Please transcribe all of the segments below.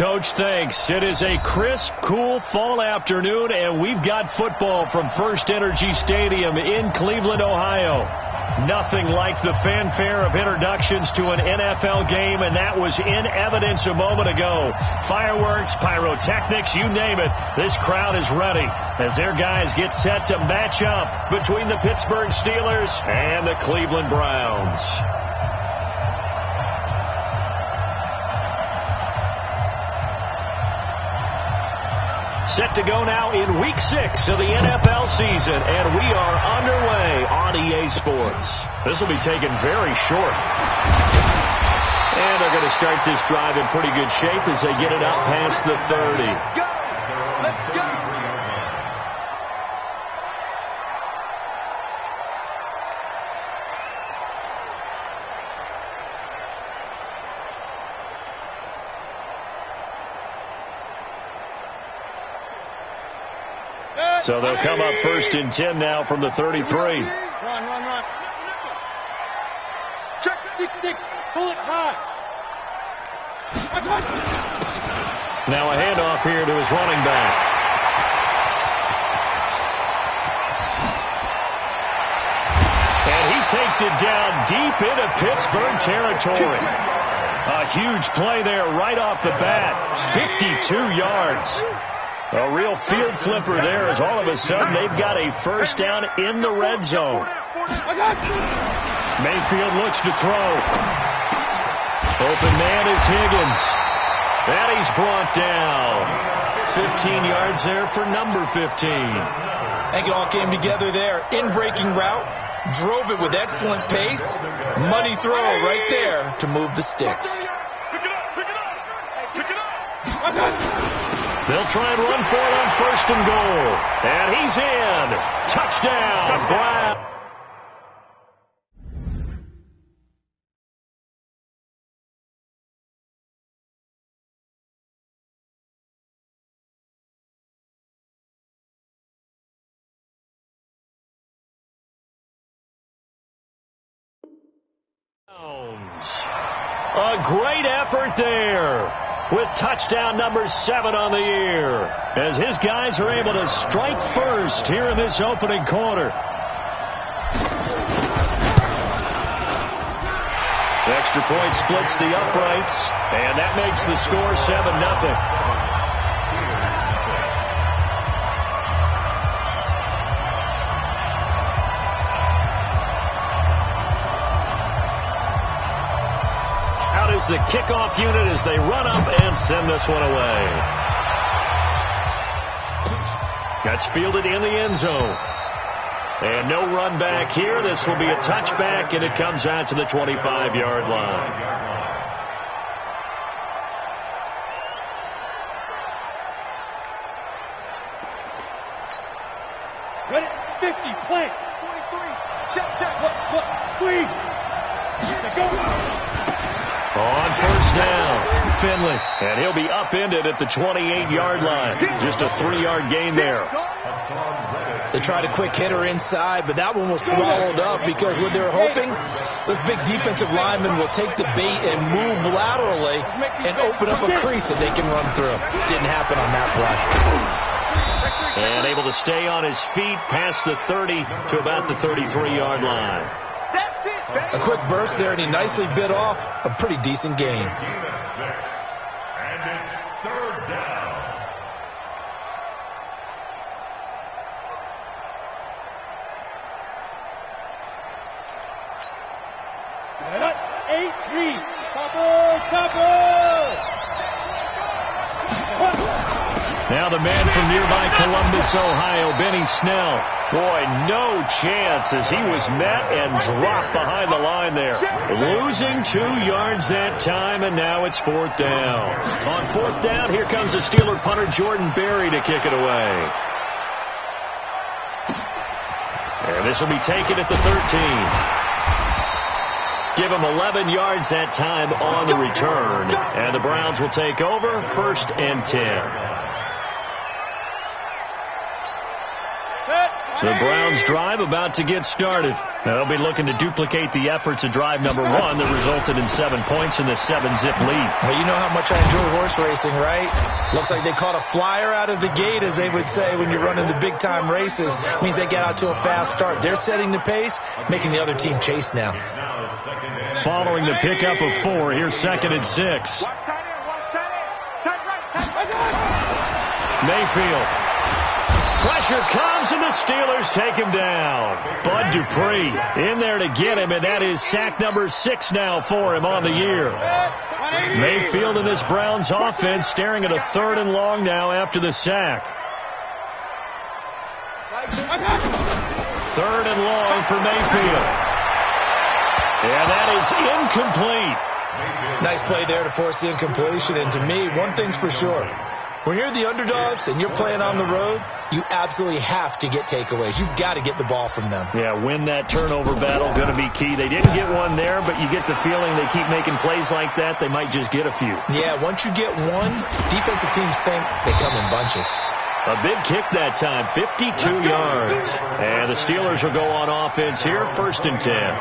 Coach, thanks. It is a crisp, cool fall afternoon, and we've got football from First Energy Stadium in Cleveland, Ohio. Nothing like the fanfare of introductions to an NFL game, and that was in evidence a moment ago. Fireworks, pyrotechnics, you name it. This crowd is ready as their guys get set to match up between the Pittsburgh Steelers and the Cleveland Browns. Set to go now in Week 6 of the NFL season, and we are underway on EA Sports. This will be taken very short. And they're going to start this drive in pretty good shape as they get it up past the 30. Let's go! So they'll come up 1st and 10 now from the 33. Run. Check. Six. Pull it high. Now a handoff here to his running back. And he takes it down deep into Pittsburgh territory. A huge play there right off the bat. 52 yards. A real field flipper there as all of a sudden they've got a first down in the red zone. Mayfield looks to throw. Open man is Higgins. And he's brought down. 15 yards there for number 15. I think it all came together there. In-breaking route. Drove it with excellent pace. Money throw right there to move the sticks. Pick it up. They'll try and run for it on 1st and goal. And he's in. Touchdown, Brown. A great effort there, with touchdown number 7 on the year, as his guys are able to strike first here in this opening quarter. The extra point splits the uprights, and that makes the score 7-0. The kickoff unit as they run up and send this one away. That's fielded in the end zone. And no run back here. This will be a touchback, and it comes out to the 25-yard line. Ready? 50, plant. 43. Check. What? Squeeze. Go. On 1st down, Finley. And he'll be upended at the 28-yard line. Just a 3-yard gain there. They tried a quick hitter inside, but that one was swallowed up because what they're hoping, this big defensive lineman will take the bait and move laterally and open up a crease that they can run through. Didn't happen on that play. And able to stay on his feet past the 30 to about the 33-yard line. A quick burst there, and he nicely bit off a pretty decent gain. And it's 3rd down. Set up. 8-3. Chopper. Now the man from nearby Columbus, Ohio, Benny Snell. Boy, no chance as he was met and dropped behind the line there. Losing 2 yards that time, and now it's 4th down. On 4th down, here comes the Steeler punter Jordan Berry to kick it away. And this will be taken at the 13. Give him 11 yards that time on the return. And the Browns will take over 1st and 10. The Browns drive about to get started. They'll be looking to duplicate the efforts of drive number 1 that resulted in 7 points in the 7-zip lead. Well, you know how much I enjoy horse racing, right? Looks like they caught a flyer out of the gate, as they would say when you're running the big-time races. Means they get out to a fast start. They're setting the pace, making the other team chase now. Following the pickup of 4, here's 2nd and 6. Mayfield. Pressure comes, and the Steelers take him down. Bud Dupree in there to get him, and that is sack number 6 now for him on the year. Mayfield and this Browns offense staring at a 3rd and long now after the sack. 3rd and long for Mayfield. And that is incomplete. Nice play there to force the incompletion, and to me, one thing's for sure. When you're the underdogs and you're playing on the road, you absolutely have to get takeaways. You've got to get the ball from them. Yeah, win that turnover battle, going to be key. They didn't get one there, but you get the feeling they keep making plays like that, they might just get a few. Yeah, once you get one, defensive teams think they come in bunches. A big kick that time, 52 yards. And the Steelers will go on offense here, 1st and 10.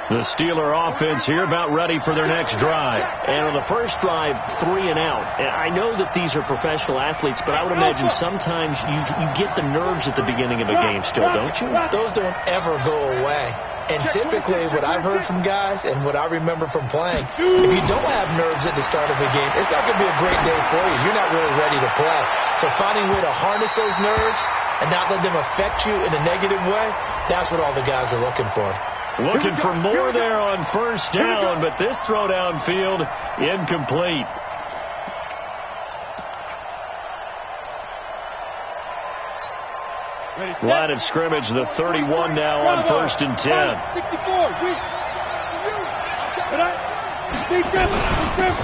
The Steeler offense here about ready for their next drive. And on the first drive, 3 and out. And I know that these are professional athletes, but I would imagine sometimes you get the nerves at the beginning of a game still, don't you? Those don't ever go away. And typically what I've heard from guys and what I remember from playing, if you don't have nerves at the start of a game, it's not going to be a great day for you. You're not really ready to play. So finding a way to harness those nerves and not let them affect you in a negative way, that's what all the guys are looking for. Looking for more there on 1st down, but this throw downfield incomplete. Line of scrimmage, the 31 now on 1st and 10.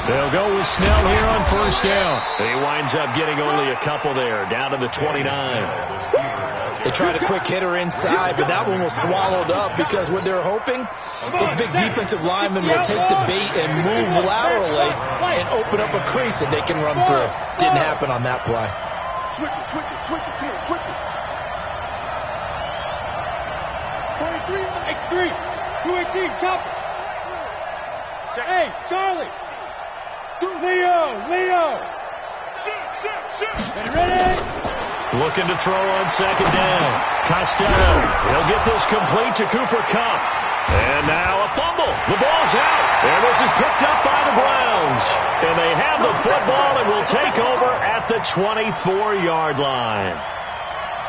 They'll go with Snell here on 1st down. He winds up getting only a couple there, down to the 29. They tried a quick hitter inside, but that one was swallowed up because what they're hoping, this big defensive lineman will take the bait and move laterally and open up a crease that they can run through. Didn't happen on that play. Switch it. 23, X3, 218, chop. Hey, Charlie. Leo. Ready? Looking to throw on 2nd down. Costello. He'll get this complete to Cooper Kupp. And now a fumble. The ball's out. And this is picked up by the Browns. And they have the football and will take over at the 24-yard line.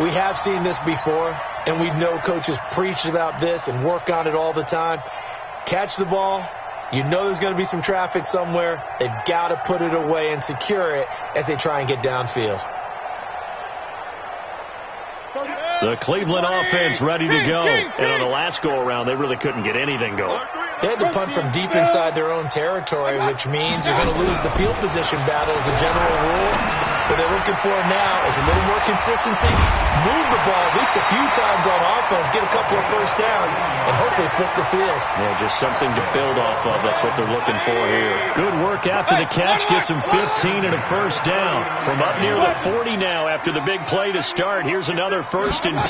We have seen this before, and we know coaches preach about this and work on it all the time. Catch the ball. You know there's going to be some traffic somewhere. They've got to put it away and secure it as they try and get downfield. The Cleveland offense ready to go. And on the last go-around, they really couldn't get anything going. They had to punt from deep inside their own territory, which means you're going to lose the field position battle as a general rule. What they're looking for now is a little more consistency, move the ball at least a few times on offense, get a couple of 1st downs, and hopefully flip the field. Yeah, just something to build off of. That's what they're looking for here. Good work after the catch. Gets him 15 and a 1st down. From up near the 40 now after the big play to start. Here's another 1st and 10.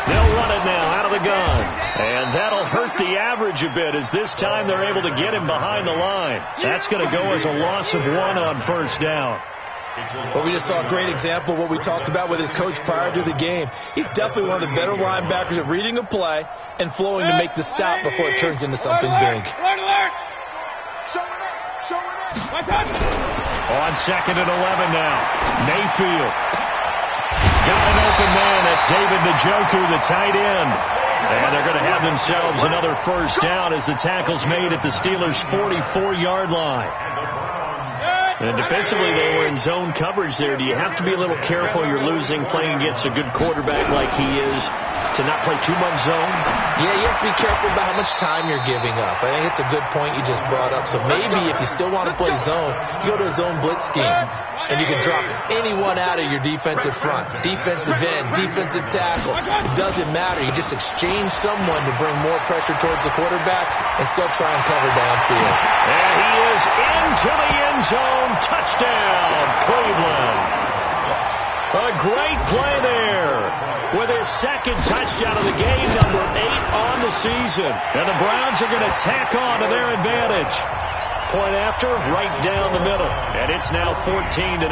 They'll run it now out of the gun. And that'll hurt the average a bit as this time they're able to get him behind the line. That's going to go as a loss of 1 on 1st down. Well, we just saw a great example of what we talked about with his coach prior to the game. He's definitely one of the better linebackers at reading a play and flowing to make the stop before it turns into something big. On 2nd and 11 now. Mayfield. Got an open man. That's David Njoku, the tight end. And they're going to have themselves another 1st down as the tackle's made at the Steelers' 44-yard line. And defensively, they were in zone coverage there. Do you have to be a little careful? You're losing, playing against a good quarterback like he is, to not play too much zone? Yeah, you have to be careful about how much time you're giving up. I think it's a good point you just brought up. So maybe if you still want to play zone, you go to a zone blitz scheme. and you can drop anyone out of your defensive front. Defensive end, defensive tackle. It doesn't matter. You just exchange someone to bring more pressure towards the quarterback and still try and cover downfield. And he is into the end zone. Touchdown, Cleveland. A great play there with his second touchdown of the game, number 8 on the season. And the Browns are going to tack on to their advantage. Point after, right down the middle. And it's now 14-0.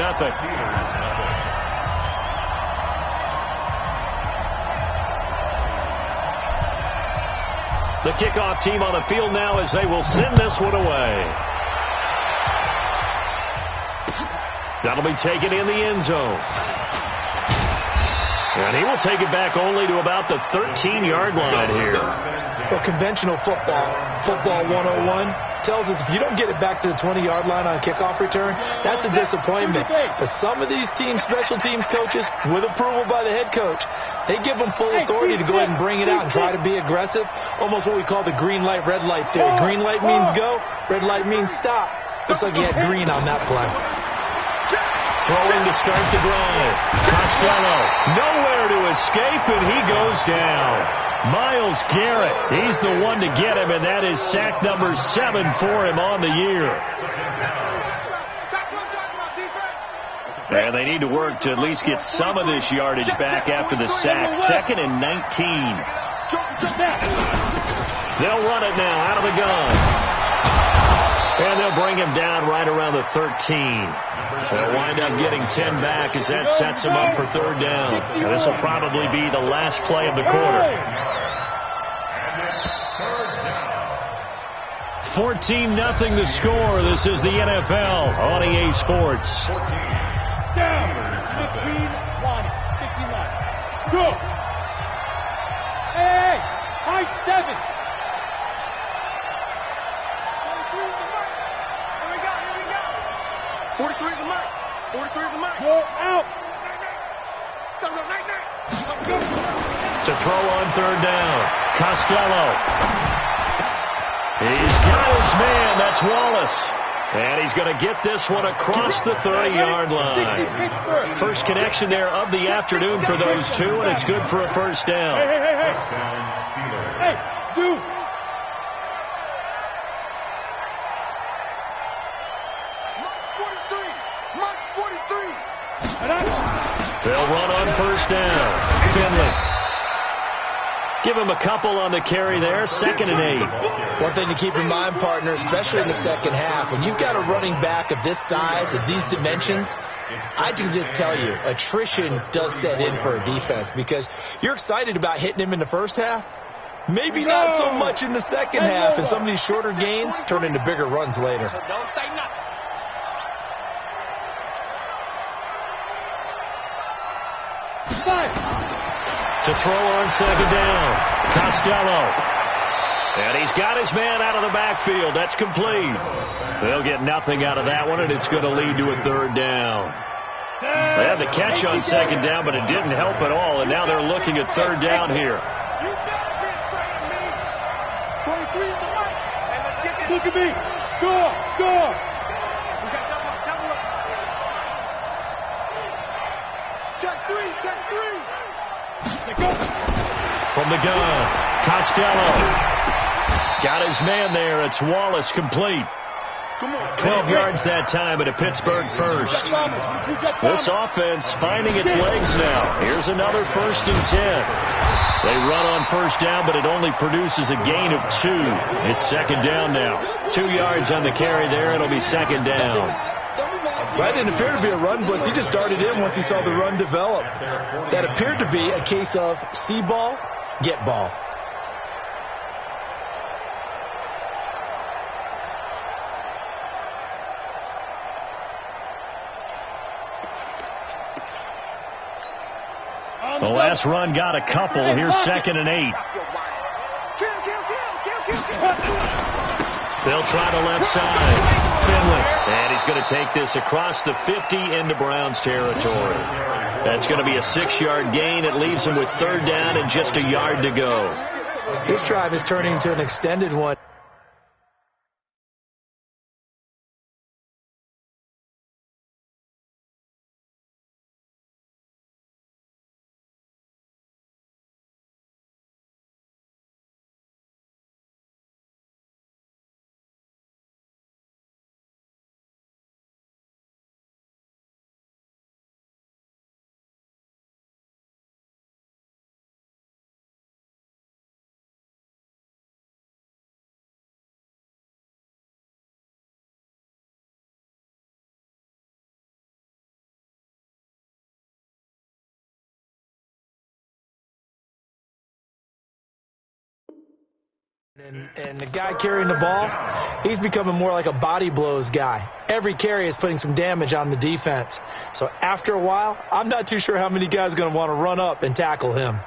The kickoff team on the field now as they will send this one away. That'll be taken in the end zone. And he will take it back only to about the 13-yard line here. Well, conventional football 101, tells us if you don't get it back to the 20-yard line on a kickoff return, that's a disappointment. But some of these teams, special teams coaches, with approval by the head coach, they give them full authority to go ahead and bring it out and try to be aggressive, almost what we call the green light, red light theory. Green light means go, red light means stop. Looks like he had green on that play. Throwing to start the drive. Costello, nowhere to escape, and he goes down. Myles Garrett, he's the one to get him, and that is sack number 7 for him on the year. And they need to work to at least get some of this yardage back after the sack. 2nd and 19. They'll run it now out of the gun. And they'll bring him down right around the 13. They'll wind up getting 10 back as that sets him up for 3rd down. And this will probably be the last play of the quarter. 14-0 the score. This is the NFL on EA Sports. 15-1. Go. Hey, high 7. Here we go. 43 is the mark. 43 is the mark. Go out. To throw on 3rd down. Costello. He's got his man. That's Wallace. And he's going to get this one across the 30-yard line. First connection there of the afternoon for those two, and it's good for a 1st down. Hey, two. Mark 43. They'll run on 1st down. Finley. Give him a couple on the carry there. 2nd and 8. One thing to keep in mind, partner, especially in the second half, when you've got a running back of this size, of these dimensions, I can just tell you, attrition does set in for a defense because you're excited about hitting him in the first half. Maybe not so much in the second half, and some of these shorter gains turn into bigger runs later. So don't say nothing. To throw on 2nd down. Costello. And he's got his man out of the backfield. That's complete. They'll get nothing out of that one, and it's going to lead to a 3rd down. They had the catch on 2nd down, but it didn't help at all, and now they're looking at 3rd down here. Look at me. Go. Check 3. From the gun, Costello. Got his man there. It's Wallace complete. 12 yards that time at a Pittsburgh first. This offense finding its legs now. Here's another 1st and 10. They run on 1st down, but it only produces a gain of 2. It's 2nd down now. 2 yards on the carry there. It'll be 2nd down. That didn't appear to be a run blitz. He just darted in once he saw the run develop. That appeared to be a case of see ball, get ball. The last run got a couple. Here's 2nd and 8. They'll try the left side. Finley. And he's going to take this across the 50 into Browns territory. That's going to be a 6-yard gain. It leaves him with 3rd down and just a yard to go. This drive is turning into an extended one. And the guy carrying the ball, he's becoming more like a body blows guy. Every carry is putting some damage on the defense. So after a while, I'm not too sure how many guys are going to want to run up and tackle him.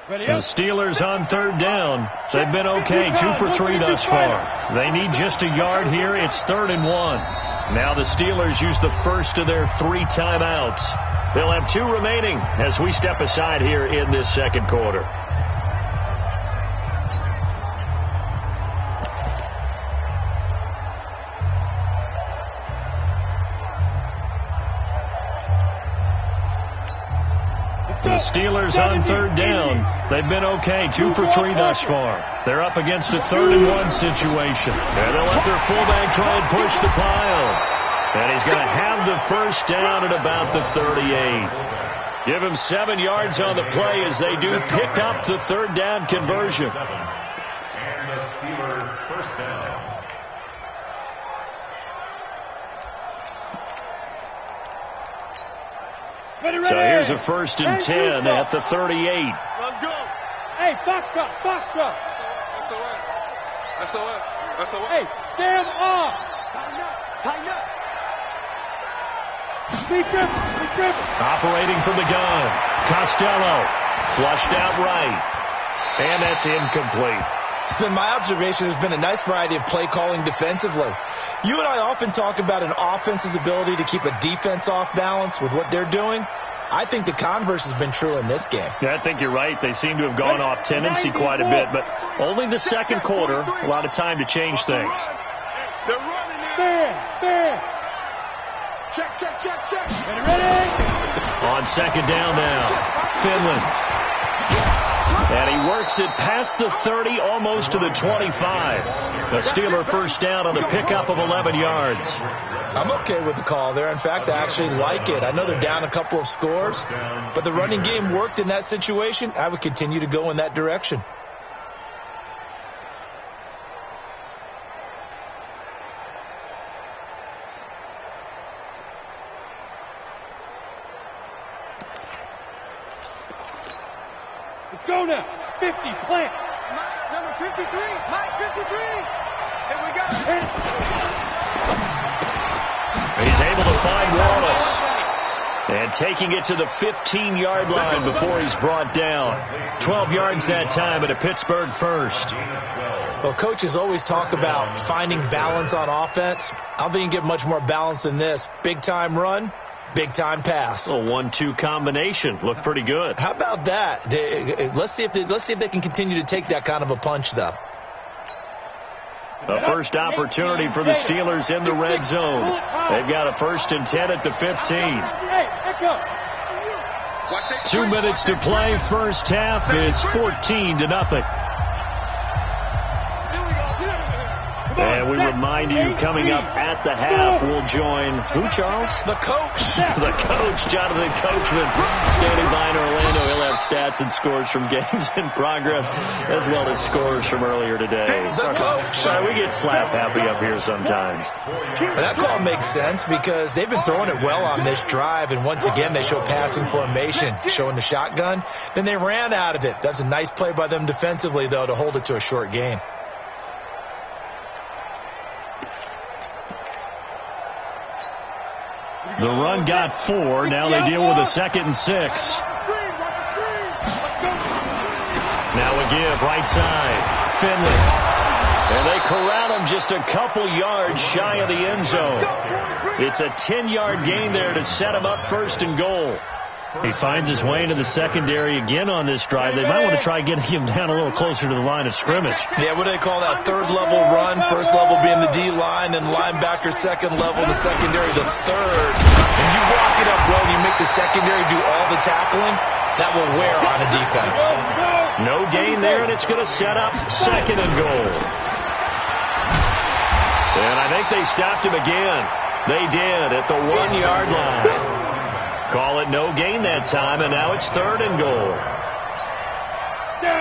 The Steelers on third down. They've been okay, 2 for 3 thus far. They need just a yard here. It's 3rd and 1. Now the Steelers use the first of their 3 timeouts. They'll have 2 remaining as we step aside here in this second quarter. The Steelers on third down. They've been okay, 2 for 3 thus far. They're up against a 3rd and 1 situation. And they'll let their fullback try and push the pile. And he's going to have the first down at about the 38. Give him 7 yards on the play as they do pick up the 3rd down conversion. And the Steelers first down. So here's a 1st and 10 at the 38. Let's go. Hey, Foxtrot, Foxtrot. SOS. Hey, stand up. Tighten up. Be driven. Operating from the gun. Costello flushed out right. And that's incomplete. It's been my observation there's been a nice variety of play calling defensively. You and I often talk about an offense's ability to keep a defense off balance with what they're doing. I think the converse has been true in this game. Yeah, I think you're right. They seem to have gone off tendency quite a bit, but only the second quarter, a lot of time to change things. They're running it. Fair. Check. Ready. On second down now, Finland. And he works it past the 30, almost to the 25. The Steeler first down on the pickup of 11 yards. I'm okay with the call there. In fact, I actually like it. I know they're down a couple of scores, but the running game worked in that situation. I would continue to go in that direction. Let's go now. 50, plant. Mike, number 53. Mike, 53. Here we go. He's able to find Wallace. And taking it to the 15-yard line before he's brought down. 12 yards that time at a Pittsburgh first. Well, coaches always talk about finding balance on offense. I don't think you can get much more balance than this. Big-time run, big-time pass. A 1-2 combination. Looked pretty good. How about that? Let's see if they can continue to take that kind of a punch, though. A first opportunity for the Steelers in the red zone. They've got a 1st and 10 at the 15. Hey, back up. 2 minutes to play. First half. It's 14-0. And we remind you, coming up at the half, we'll join who, Charles? The coach. The coach, Jonathan Coachman, standing by in Orlando. He'll have stats and scores from games in progress, as well as scores from earlier today. The coach. Sorry, we get slap happy up here sometimes. And that call makes sense because they've been throwing it well on this drive, and once again they show passing formation, showing the shotgun. Then they ran out of it. That's a nice play by them defensively, though, to hold it to a short gain. The run got 4. Now they deal with a 2nd and 6. Now a give, right side. Finley. And they corral him just a couple yards shy of the end zone. It's a 10-yard gain there to set him up 1st and goal. He finds his way into the secondary again on this drive. They might want to try getting him down a little closer to the line of scrimmage. Yeah, what do they call that? 3rd level run. 1st level being the D line, and linebacker 2nd level, the secondary the 3rd. And you walk it up, bro, and you make the secondary do all the tackling. That will wear on a defense. No gain there, and it's going to set up 2nd and goal. And I think they stopped him again. They did at the 1-yard line. Call it no gain that time, and now it's 3rd and goal.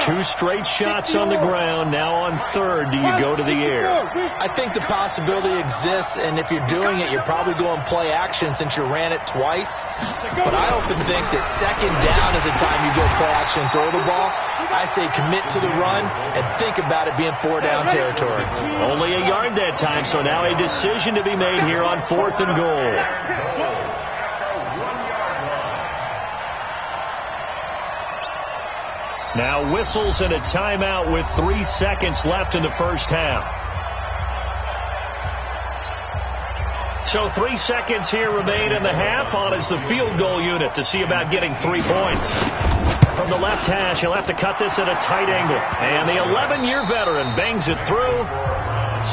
2 straight shots on the ground. Now on third, do you go to the air? I think the possibility exists, and if you're doing it, you're probably going play action since you ran it twice. But I often think that second down is the time you go play action and throw the ball. I say commit to the run and think about it being 4-down territory. Only a yard that time, so now a decision to be made here on 4th and goal. Now whistles and a timeout with 3 seconds left in the first half. So 3 seconds here remain in the half. On is the field goal unit to see about getting 3 points. From the left hash, he'll have to cut this at a tight angle. And the 11-year veteran bangs it through.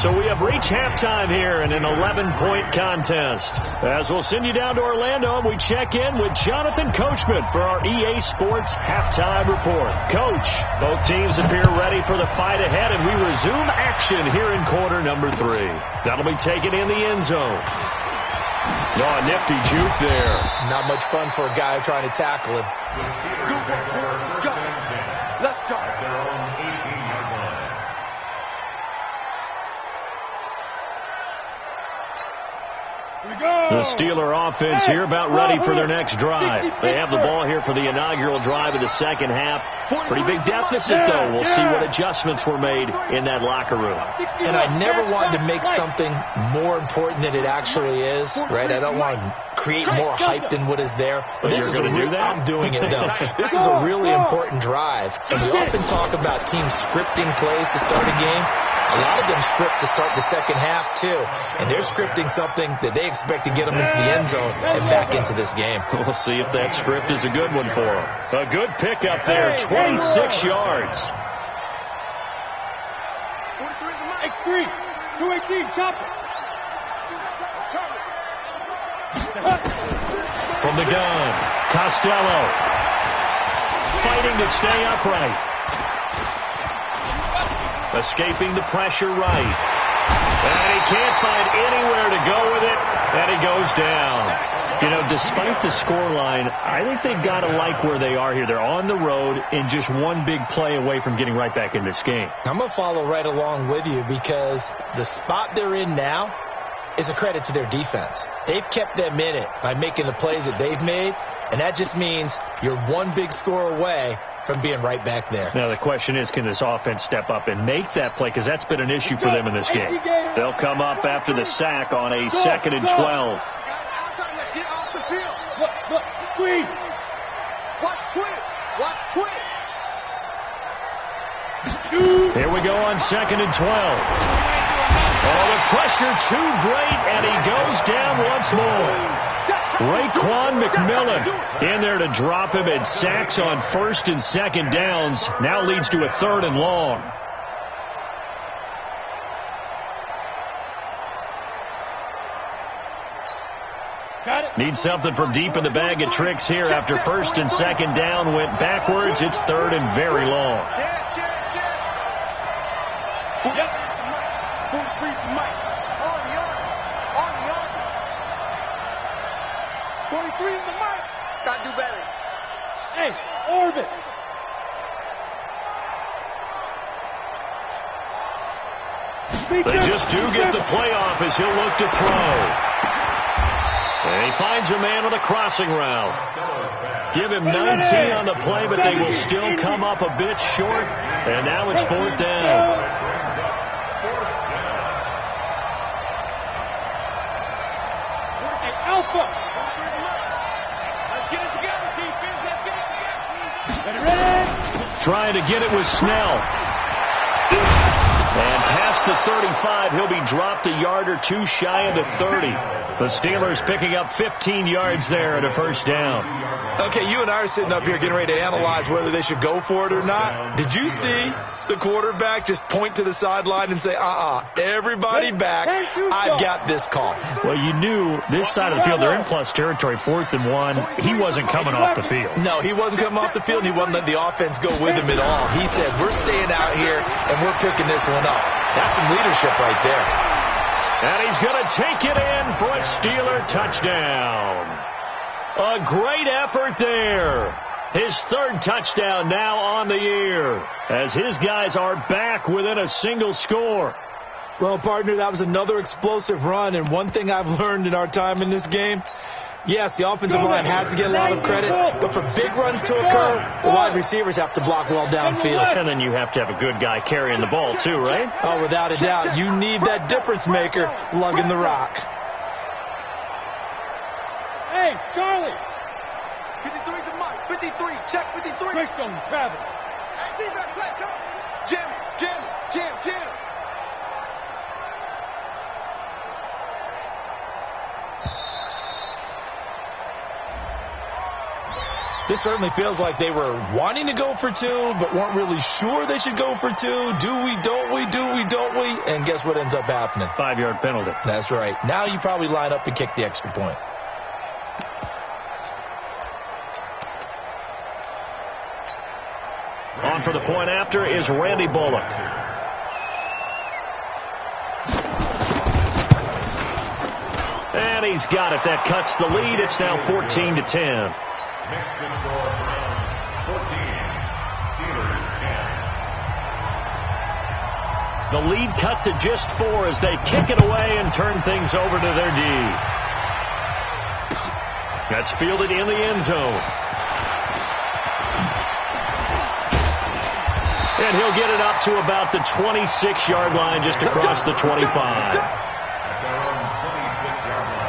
So we have reached halftime here in an 11-point contest. As we'll send you down to Orlando, and we check in with Jonathan Coachman for our EA Sports Halftime Report. Coach, both teams appear ready for the fight ahead, and we resume action here in quarter number 3. That'll be taken in the end zone. Oh, a nifty juke there. Not much fun for a guy trying to tackle him. Go. Let's go. The Steeler offense here about ready for their next drive. They have the ball here for the inaugural drive of the second half. Pretty big deficit, though. We'll see what adjustments were made in that locker room. And I never wanted to make something more important than it actually is, right? I don't want to create more hype than what is there. But this is I'm doing it, though. This is a really important drive. And we often talk about teams scripting plays to start a game. A lot of them script to start the second half, too. And they're scripting something that they expect to get them into the end zone and back into this game. We'll see if that script is a good one for them. A good pickup there, 26 yards. X3, 218, chopper. From the gun, Costello. Fighting to stay upright. Escaping the pressure right. And he can't find anywhere to go with it, and he goes down. You know, despite the scoreline, I think they've got to like where they are here. They're on the road and just one big play away from getting right back in this game. I'm going to follow right along with you because the spot they're in now is a credit to their defense. They've kept them in it by making the plays that they've made, and that just means you're one big score away from being right back there. Now, the question is, can this offense step up and make that play? Because that's been an issue for them in this game. They'll come up after the sack on a 2nd and 12. Get off the field. Look, squeeze. Watch twist. Here we go on 2nd and 12. Oh, the pressure too great, and he goes down once more. Raekwon McMillan in there to drop him, and sacks on 1st and 2nd downs. Now leads to a 3rd and long. Need something from deep in the bag of tricks here after 1st and 2nd down went backwards. It's 3rd and very long. 43 for Mike. On the arm. 43 in the mic. Gotta do better. Hey, orbit. They just do get the playoff as he'll look to throw. And he finds a man on a crossing route. Give him 19 on the play, but they will still come up a bit short. And now it's 4th down. Hey, Alpha. Let's get it together, defense. Let's get it together. Ready? Trying to get it with Snell. And past the 35, he'll be dropped a yard or two shy of the 30. The Steelers picking up 15 yards there at a 1st down. Okay, you and I are sitting up here getting ready to analyze whether they should go for it or not. Did you see the quarterback just point to the sideline and say, everybody back, I've got this call? Well, you knew this side of the field, they're in plus territory, 4th and 1. He wasn't coming off the field. No, he wasn't coming off the field, and he wasn't letting the offense go with him at all. He said, we're staying out here, and we're picking this one up. That's some leadership right there. And he's going to take it in for a Steeler touchdown. A great effort there. His third touchdown now on the year, as his guys are back within a single score. Well, partner, that was another explosive run, and one thing I've learned in our time in this game, yes, the offensive line has to get a lot of credit, but for big runs to occur, the wide receivers have to block well downfield. And then you have to have a good guy carrying the ball too, right? Oh, without a doubt. You need that difference maker lugging the rock. Hey, Charlie. 53 to Mike. 53. Check 53. Greystone, travel. Hey, defense, let's go. Jim. This certainly feels like they were wanting to go for two, but weren't really sure they should go for two. Do we, don't we, do we, don't we? And guess what ends up happening? 5-yard penalty. That's right. Now you probably line up and kick the extra point. On for the point after is Randy Bullock. And he's got it. That cuts the lead. It's now 14-10. Makes the score Browns 14, Steelers 10. The lead cut to just 4 as they kick it away and turn things over to their D. That's fielded in the end zone. And he'll get it up to about the 26-yard line, just across the 25. At their own 26-yard line.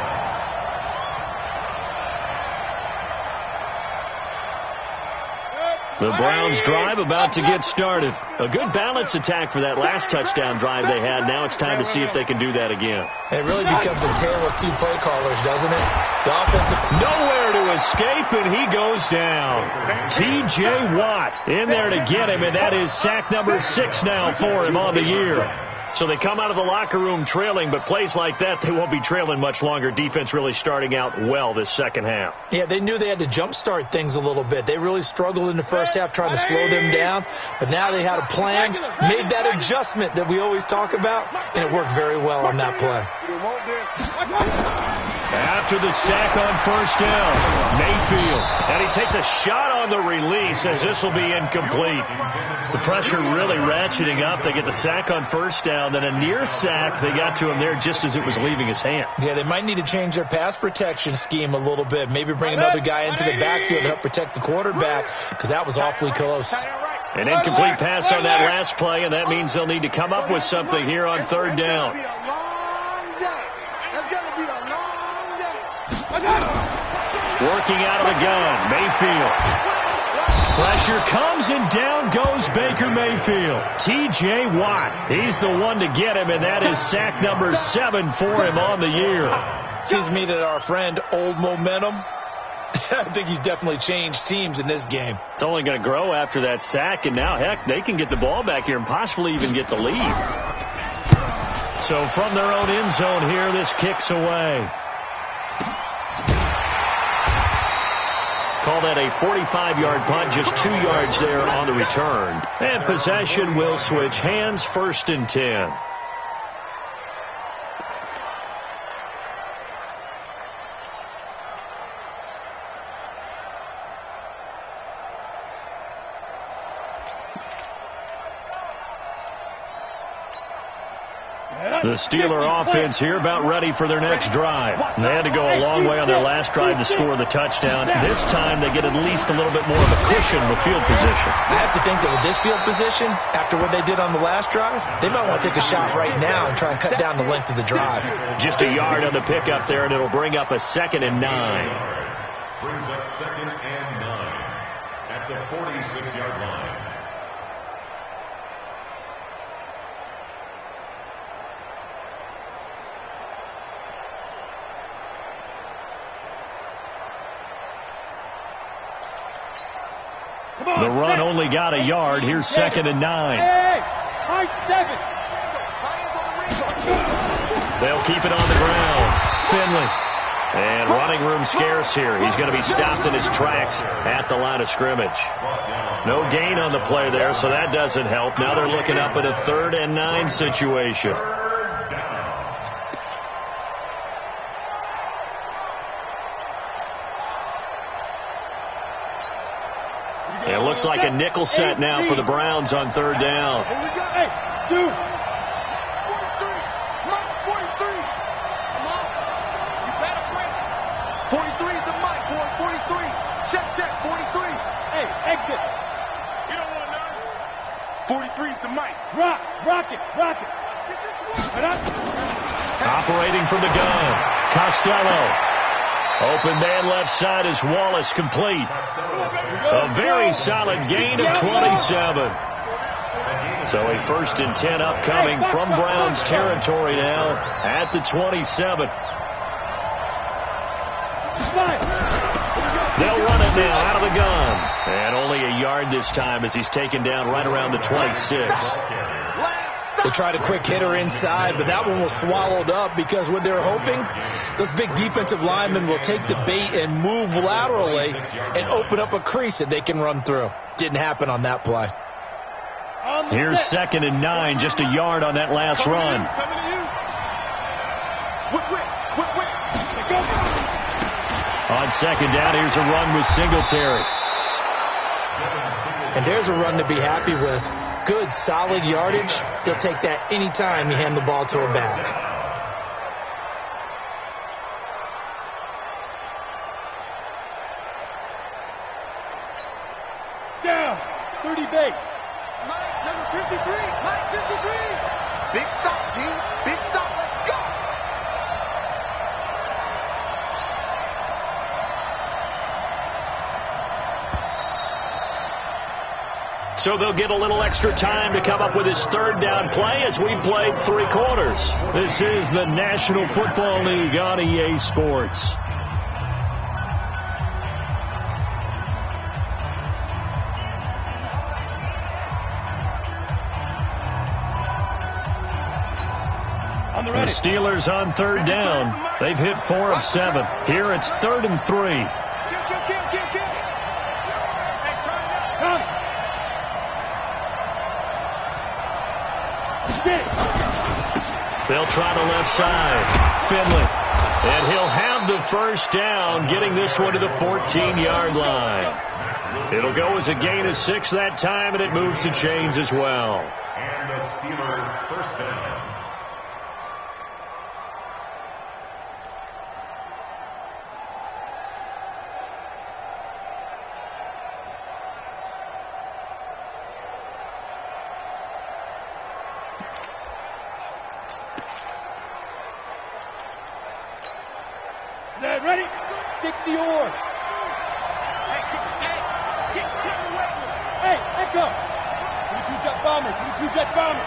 The Browns drive about to get started. A good balance attack for that last touchdown drive they had. Now it's time to see if they can do that again. It really becomes a tale of two play callers, doesn't it? The offensive... Nowhere to escape, and he goes down. T.J. Watt in there to get him, and that is sack number 6 now for him on the year. So they come out of the locker room trailing, but plays like that, they won't be trailing much longer. Defense really starting out well this second half. Yeah, they knew they had to jumpstart things a little bit. They really struggled in the first half trying to slow them down, but now they had a plan, made that adjustment that we always talk about, and it worked very well on that play. After the sack on first down, Mayfield, and he takes a shot on the release as this will be incomplete. The pressure really ratcheting up. They get the sack on first down, then a near sack. They got to him there just as it was leaving his hand. Yeah, they might need to change their pass protection scheme a little bit. Maybe bring another guy into the backfield to help protect the quarterback, because that was awfully close. An incomplete pass on that last play, and that means they'll need to come up with something here on third down. Working out of the gun, Mayfield. Pressure comes, and down goes Baker Mayfield. T.J. Watt, he's the one to get him, and that is sack number 7 for him on the year. Seems to me that our friend, Old Momentum, I think he's definitely changed teams in this game. It's only going to grow after that sack, and now, heck, they can get the ball back here and possibly even get the lead. So from their own end zone here, this kicks away. Call that a 45-yard punt, just 2 yards there on the return. And possession will switch hands, 1st and 10. The Steeler offense here about ready for their next drive. They had to go a long way on their last drive to score the touchdown. This time they get at least a little bit more of a cushion with field position. I have to think that with this field position, after what they did on the last drive, they might want to take a shot right now and try and cut down the length of the drive. Just a yard on the pickup there, and it'll bring up a 2nd and 9. Brings up 2nd and 9 at the 46-yard line. The run only got a yard. Here's 2nd and 9. Hey, high 7. They'll keep it on the ground. Finley. And running room scarce here. He's going to be stopped in his tracks at the line of scrimmage. No gain on the play there, so that doesn't help. Now they're looking up at a 3rd and 9 situation. It looks like a nickel set now for the Browns on third down. Here we go. Hey, dude. 43. Mike's 43. Come on. You better quit. 43 is the mic, boy. 43. Check. 43. Hey, exit. You don't want none. 43 is the mic. Rock it. Get this one. Right up. Operating from the gun, Costello. Open man left side is Wallace, complete. A very solid gain of 27. So a 1st and 10 upcoming from Browns territory now at the 27. They'll run it now out of the gun. And only a yard this time as he's taken down right around the 26. They tried a quick hitter inside, but that one was swallowed up because what they're hoping, those big defensive linemen will take the bait and move laterally and open up a crease that they can run through. Didn't happen on that play. Here's 2nd and 9, just a yard on that last run. Coming to you. Whip. On 2nd down, here's a run with Singletary. And there's a run to be happy with. Good, solid yardage. They'll take that anytime you hand the ball to a back. Down. 30 base. Mike, number 53. Mike, 53. Big stop, D. Big stop. Let's go. So they'll get a little extra time to come up with his 3rd down play as we played 3 quarters. This is the National Football League on EA Sports. The Steelers on 3rd down. They've hit 4 of 7. Here it's 3rd and 3. Kill. Come. They'll try the left side. Finley. And he'll have the 1st down, getting this one to the 14-yard line. It'll go as a gain of 6 that time, and it moves the chains as well. And the Steelers' 1st down. Ready? 60 or. Get away. Hey, Echo. 22 jet bomber. 22 jet bomber.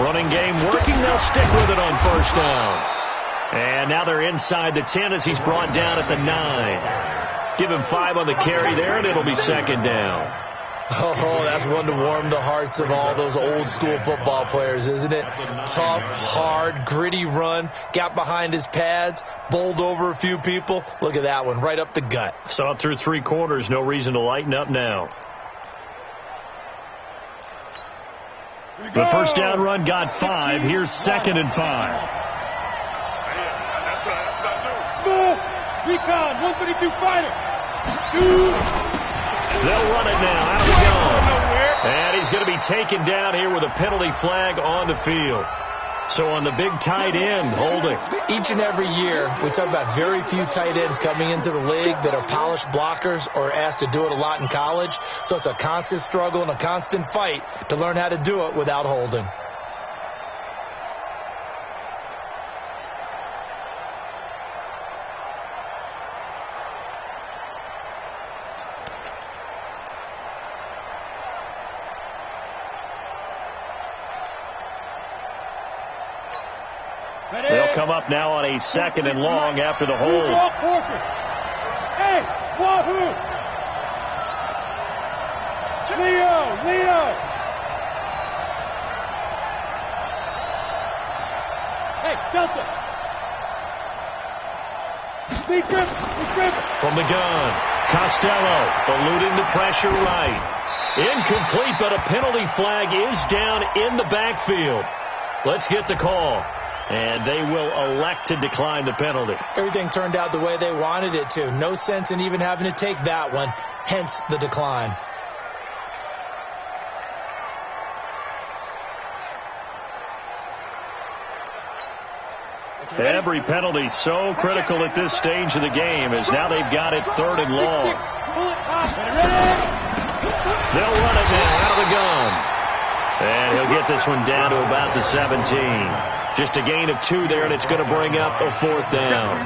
Running game working. They'll stick with it on 1st down. And now they're inside the 10 as he's brought down at the 9. Give him 5 on the carry there, and it'll be 2nd down. Oh, that's one to warm the hearts of all those old school football players, isn't it? Tough, hard, gritty run, got behind his pads, bowled over a few people. Look at that one, right up the gut. Saw it through 3 quarters, no reason to lighten up now. The 1st down run got 5. Here's 2nd and 5. That's what I do. Small. Recon. 132 fighter. 2. They'll run it now out of the gun. And he's going to be taken down here with a penalty flag on the field. So on the big tight end, holding. Each and every year, we talk about very few tight ends coming into the league that are polished blockers or asked to do it a lot in college. So it's a constant struggle and a constant fight to learn how to do it without holding. They'll come up now on a 2nd and long after the hold. Hey, Wahoo! Leo! Hey, Delta! Big grip! From the gun, Costello eluding the pressure right. Incomplete, but a penalty flag is down in the backfield. Let's get the call. And they will elect to decline the penalty. Everything turned out the way they wanted it to. No sense in even having to take that one, hence the decline. Every penalty so critical at this stage of the game, as now they've got it 3rd and long. They'll run it now out of the gun. And he'll get this one down to about the 17. Just a gain of 2 there, and it's going to bring up a 4th down.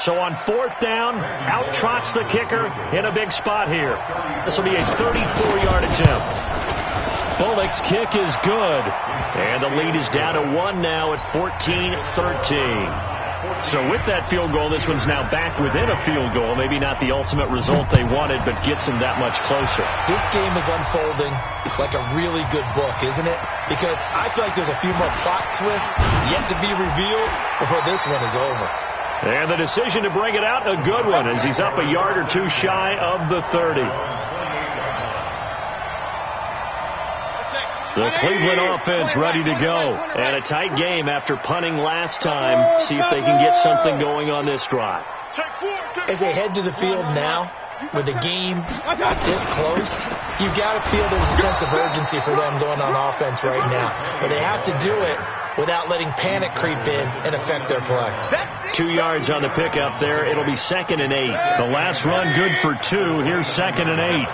So on 4th down, out trots the kicker in a big spot here. This will be a 34-yard attempt. Bullock's kick is good. And the lead is down to 1 now at 14-13. So with that field goal, this one's now back within a field goal. Maybe not the ultimate result they wanted, but gets them that much closer. This game is unfolding like a really good book, isn't it? Because I feel like there's a few more plot twists yet to be revealed before this one is over. And the decision to bring it out, a good one, as he's up a yard or 2 shy of the 30. The Cleveland offense ready to go. And a tight game after punting last time. See if they can get something going on this drive. As they head to the field now, with the game this close, you've got to feel there's a sense of urgency for them going on offense right now. But they have to do it without letting panic creep in and affect their play. 2 yards on the pickup there. It'll be 2nd and 8. The last run good for 2. Here's 2nd and 8.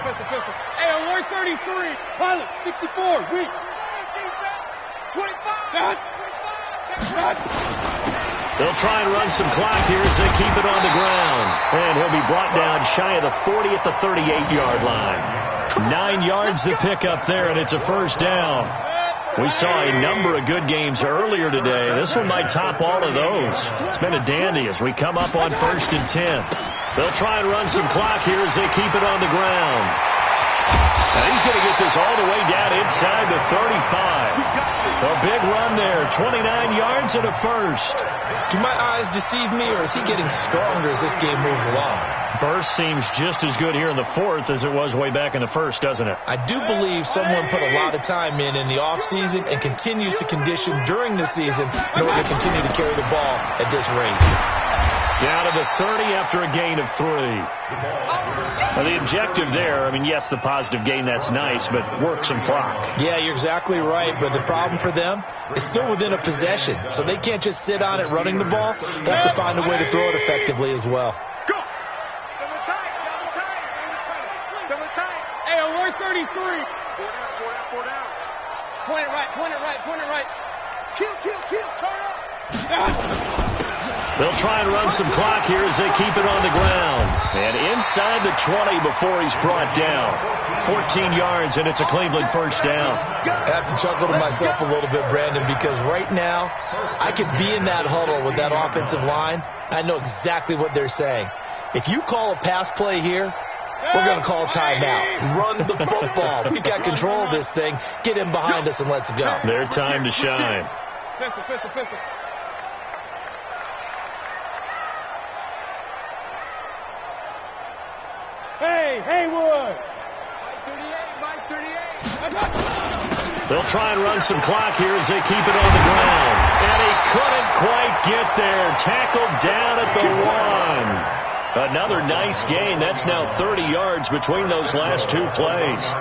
Hey, 133. Pilot, 64. Weak. 25. They'll try and run some clock here as they keep it on the ground. And he'll be brought down shy of the 40 at the 38-yard line. 9 yards to pick up there, and it's a 1st down. We saw a number of good games earlier today. This one might top all of those. It's been a dandy as we come up on 1st and 10. They'll try and run some clock here as they keep it on the ground. And he's going to get this all the way down inside the 35. A big run there, 29 yards and a 1st. Do my eyes deceive me, or is he getting stronger as this game moves along? Burst seems just as good here in the 4th as it was way back in the 1st, doesn't it? I do believe someone put a lot of time in the offseason and continues to condition during the season in order to continue to carry the ball at this rate. Down to the 30 after a gain of 3. Now the objective there, I mean, yes, the positive gain, that's nice, but work some clock. Yeah, you're exactly right, but the problem for them is still within a possession, so they can't just sit on it running the ball. They have to find a way to throw it effectively as well. Go! Double tight! Double tight! Hey, 133. 4 down. Point it right. Kill, turn up! They'll try and run some clock here as they keep it on the ground. And inside the 20 before he's brought down. 14 yards, and it's a Cleveland 1st down. I have to chuckle to myself a little bit, Brandon, because right now I could be in that huddle with that offensive line. I know exactly what they're saying. If you call a pass play here, we're going to call timeout. Run the football. We've got control of this thing. Get in behind us and let's go. Their time to shine. Pistol. Hey, Haywood! Mike 38. They'll try and run some clock here as they keep it on the ground. And he couldn't quite get there. Tackled down at the 1. Another nice gain. That's now 30 yards between those last 2 plays.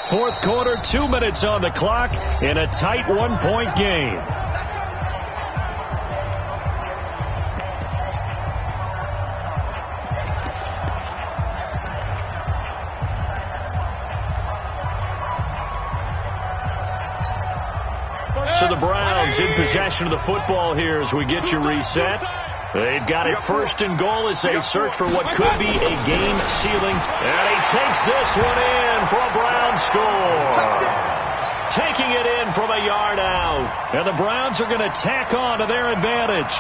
Fourth quarter, 2 minutes on the clock in a tight 1-point game. So the Browns in possession of the football here as we get you reset. They've got it 1st and goal as they search for what could be a game-sealing. And he takes this one in for a Brown score. Taking it in from a yard out. And the Browns are going to tack on to their advantage.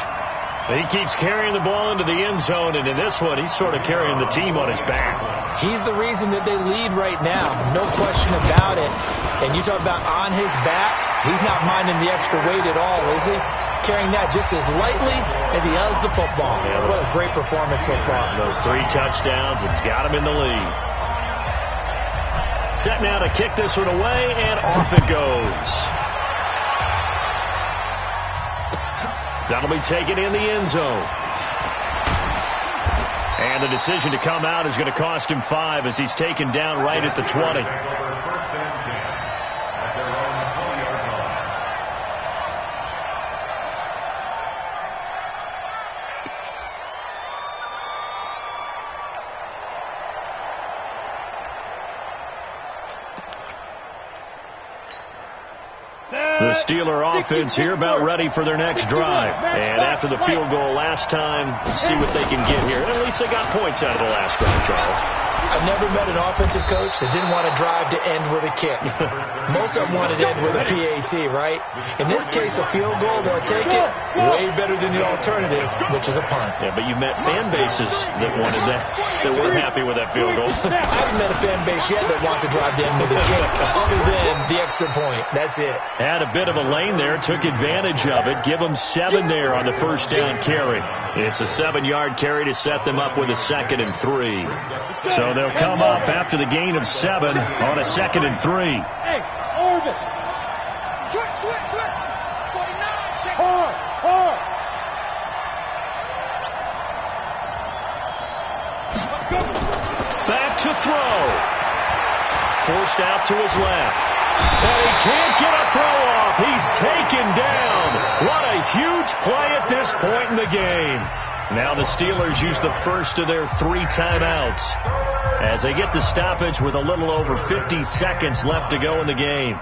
He keeps carrying the ball into the end zone, and in this one, he's sort of carrying the team on his back. He's the reason that they lead right now. No question about it. And you talk about on his back. He's not minding the extra weight at all, is he? Carrying that just as lightly as he has the football. Yeah, what a great performance so far. Those 3 touchdowns, it's got him in the lead. Set now to kick this one away, and off it goes. That'll be taken in the end zone. And the decision to come out is going to cost him 5 as he's taken down right at the 20. The Steeler offense here about ready for their next drive. And after the field goal last time, see what they can get here. And at least they got points out of the last drive, Charles. I've never met an offensive coach that didn't want to drive to end with a kick. Most of them wanted to end with a PAT, right? In this case, a field goal, they'll take it way better than the alternative, which is a punt. Yeah, but you met fan bases that wanted that, that weren't happy with that field goal. I haven't met a fan base yet that wants to drive to end with a kick, other than the extra point. That's it. Had a bit of a lane there, took advantage of it. Give them 7 there on the first down carry. It's a 7-yard carry to set them up with a 2nd and 3. So they'll come up after the gain of 7 on a 2nd and 3. Hey, Orbit. Switch. 49. Check. Hard. Back to throw. Forced out to his left. And he can't get a throw off. He's taken down. What a huge play at this point in the game. Now the Steelers use the first of their 3 timeouts as they get the stoppage with a little over 50 seconds left to go in the game.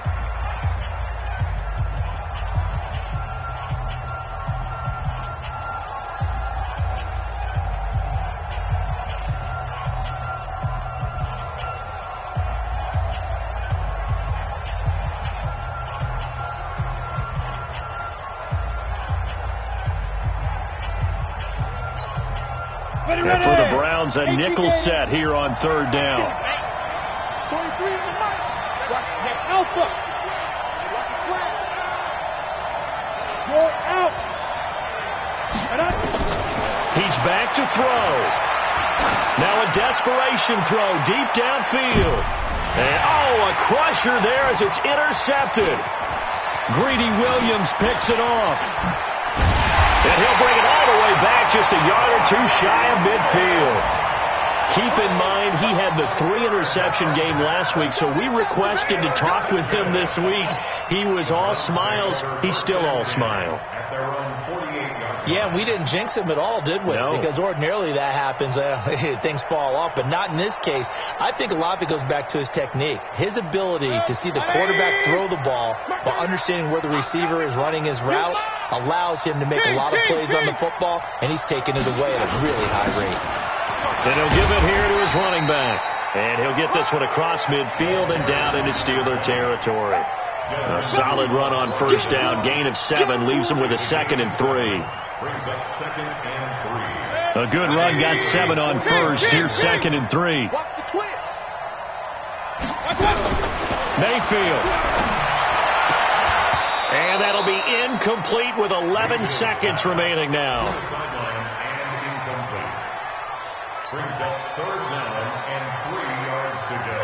And for the Browns, a nickel set here on 3rd down. 23 in the mic. Alpha. Watch the slant. You're out. He's back to throw. Now a desperation throw deep downfield. And a crusher there as it's intercepted. Greedy Williams picks it off. And he'll bring it all the way back just a yard or 2 shy of midfield. Keep in mind, he had the 3-interception game last week, so we requested to talk with him this week. He was all smiles. He's still all smile. Yeah, we didn't jinx him at all, did we? No. Because ordinarily that happens. Things fall off, but not in this case. I think a lot of it goes back to his technique. His ability to see the quarterback throw the ball while understanding where the receiver is running his route allows him to make a lot of plays on the football, and he's taking it away at a really high rate. And he'll give it here to his running back. And he'll get this one across midfield and down into Steeler territory. A solid run on first down. Gain of 7 leaves him with a 2nd and 3. Brings up 2nd and 3. A good run got 7 on first. Here's 2nd and 3. Watch the twins. Mayfield. And that'll be incomplete with 11 seconds remaining now. Sideline and incomplete. Brings up 3rd down and 3 yards to go.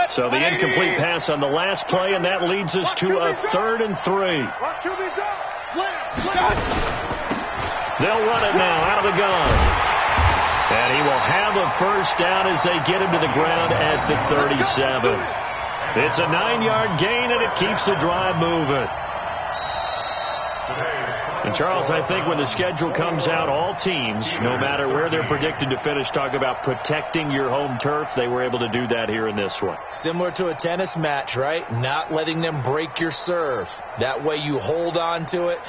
So the incomplete pass on the last play, and that leads us to a 3rd and 3. Watch QB go. Slam. They'll run it now out of the gun. And he will have a first down as they get him to the ground at the 37. It's a 9-yard gain, and it keeps the drive moving. And, Charles, I think when the schedule comes out, all teams, no matter where they're predicted to finish, talk about protecting your home turf. They were able to do that here in this one. Similar to a tennis match, right? Not letting them break your serve. That way you hold on to it.